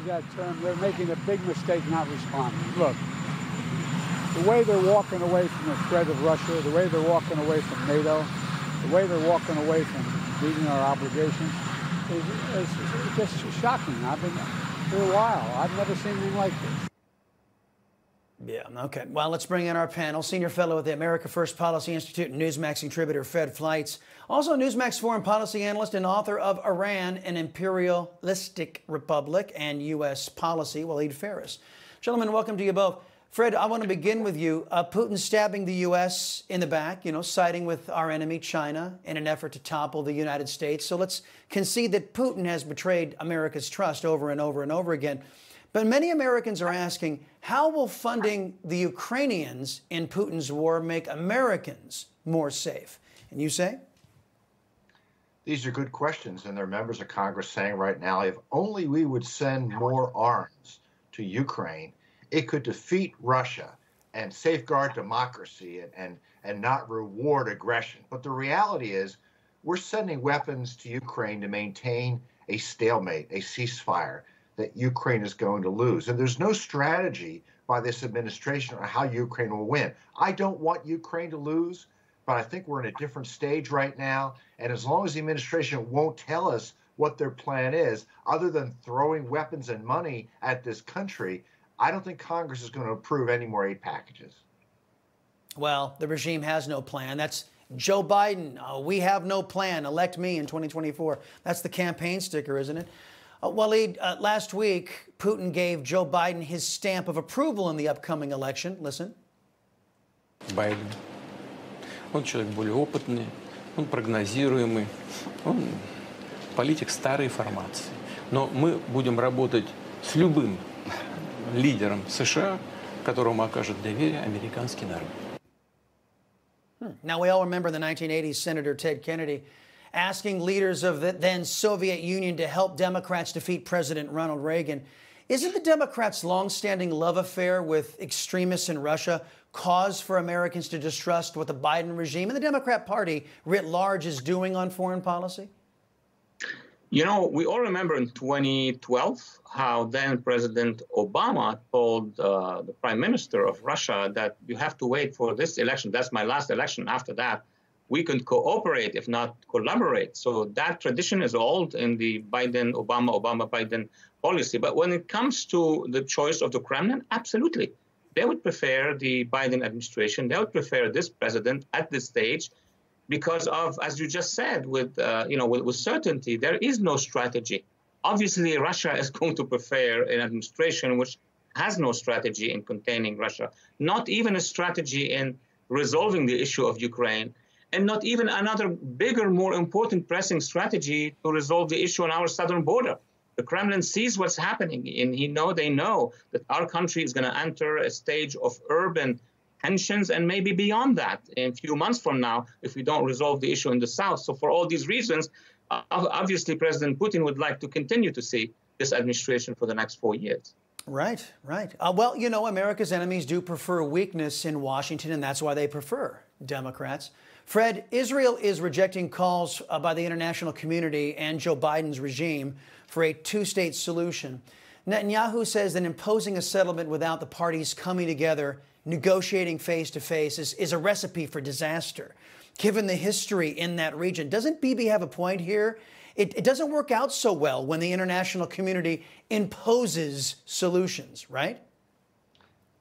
use that term, they're making a big mistake not responding. Look, the way they're walking away from the threat of Russia, the way they're walking away from NATO, the way they're walking away from meeting our obligations is just shocking. I've been for a while. I've never seen anything like this. Yeah, okay. Well, let's bring in our panel. Senior fellow at the America First Policy Institute and Newsmax contributor Fleitz. Also Newsmax foreign policy analyst and author of Iran, an Imperialistic Republic and U.S. Policy, Walid Phares. Gentlemen, welcome to you both. Fred, I want to begin with you. Putin stabbing the U.S. in the back, siding with our enemy, China, in an effort to topple the United States. So let's concede that Putin has betrayed America's trust over and over and over again. But many Americans are asking, how will funding the Ukrainians in Putin's war make Americans more safe? And you say? These are good questions, and there are members of Congress saying right now, if only we would send more arms to Ukraine, it could defeat Russia and safeguard democracy and not reward aggression. But the reality is, we're sending weapons to Ukraine to maintain a stalemate, a ceasefire that Ukraine is going to lose. And there's no strategy by this administration on how Ukraine will win. I don't want Ukraine to lose, but I think we're in a different stage right now. And as long as the administration won't tell us what their plan is, other than throwing weapons and money at this country, I don't think Congress is going to approve any more aid packages. Well, the regime has no plan. That's Joe Biden. We have no plan. Elect me in 2024. That's the campaign sticker, isn't it? Walid, last week, Putin gave Joe Biden his stamp of approval in the upcoming election. Listen. Байден. Он человек более опытный, он прогнозируемый, он политик старой формации. Но мы будем работать с любым лидером США, которому окажет доверие американский народ. Now, we all remember the 1980s Senator Ted Kennedy asking leaders of the then Soviet Union to help Democrats defeat President Ronald Reagan. Isn't the Democrats' longstanding love affair with extremists in Russia cause for Americans to distrust what the Biden regime and the Democrat Party writ large is doing on foreign policy? You know, we all remember in 2012 how then President Obama told the Prime Minister of Russia that you have to wait for this election. That's my last election. After that, we can cooperate, if not collaborate. So that tradition is old in the Obama-Biden policy. But when it comes to the choice of the Kremlin, absolutely. They would prefer the Biden administration. They would prefer this president at this stage because of, as you just said, with certainty, there is no strategy. Obviously, Russia is going to prefer an administration which has no strategy in containing Russia, not even a strategy in resolving the issue of Ukraine, and not even another bigger, more important pressing strategy to resolve the issue on our southern border. The Kremlin sees what's happening, and they know that our country is going to enter a stage of urban tensions and maybe beyond that in a few months from now if we don't resolve the issue in the south. So for all these reasons, obviously President Putin would like to continue to see this administration for the next 4 years. Right, right. Well, America's enemies do prefer weakness in Washington, and that's why they prefer Democrats. Fred, Israel is rejecting calls by the international community and Joe Biden's regime for a two-state solution. Netanyahu says that imposing a settlement without the parties coming together, negotiating face-to-face, is a recipe for disaster. Given the history in that region, doesn't Bibi have a point here? It doesn't work out so well when the international community imposes solutions, right?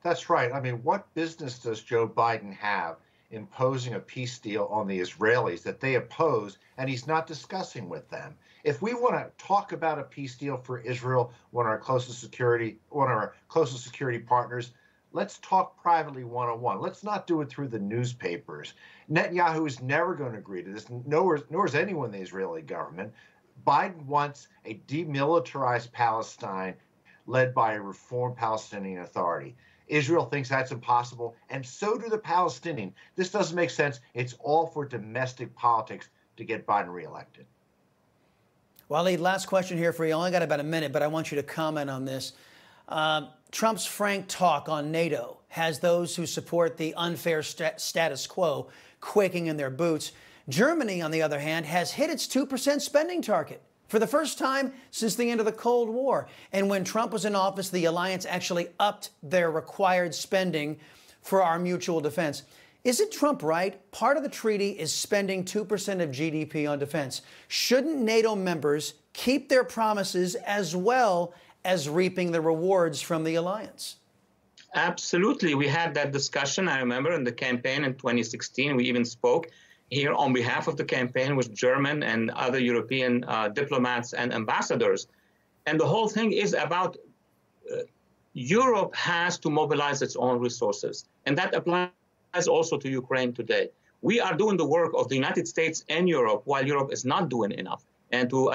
That's right. I mean, what business does Joe Biden have imposing a peace deal on the Israelis that they oppose and he's not discussing with them? If we want to talk about a peace deal for Israel, one of our closest security partners, let's talk privately one-on-one. Let's not do it through the newspapers. Netanyahu is never going to agree to this, nor is anyone in the Israeli government. Biden wants a demilitarized Palestine led by a reformed Palestinian Authority. Israel thinks that's impossible, and so do the Palestinians. This doesn't make sense. It's all for domestic politics to get Biden reelected. Walid, last question here for you. I only got about a minute, but I want you to comment on this. Trump's frank talk on NATO has those who support the unfair status quo quaking in their boots. Germany, on the other hand, has hit its 2% spending target. for the first time since the end of the Cold War. And when Trump was in office, the alliance actually upped their required spending for our mutual defense. Isn't Trump right? Part of the treaty is spending 2% of GDP on defense. Shouldn't NATO members keep their promises as well as reaping the rewards from the alliance? Absolutely. We had that discussion, I remember, in the campaign in 2016. We even spoke here on behalf of the campaign with German and other European diplomats and ambassadors. And the whole thing is about Europe has to mobilize its own resources. And that applies also to Ukraine today. We are doing the work of the United States and Europe while Europe is not doing enough. And to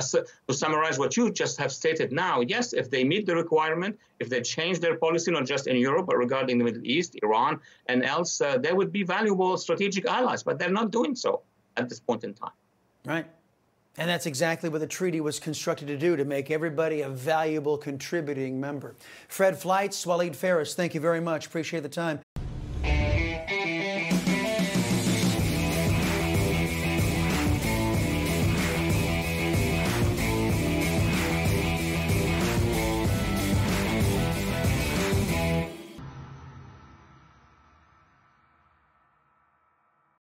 summarize what you just have stated now, yes, if they meet the requirement, if they change their policy, not just in Europe, but regarding the Middle East, Iran, and else, they would be valuable strategic allies. But they're not doing so at this point in time. Right. And that's exactly what the treaty was constructed to do, to make everybody a valuable contributing member. Fred Fleitz, Walid Phares, thank you very much. Appreciate the time.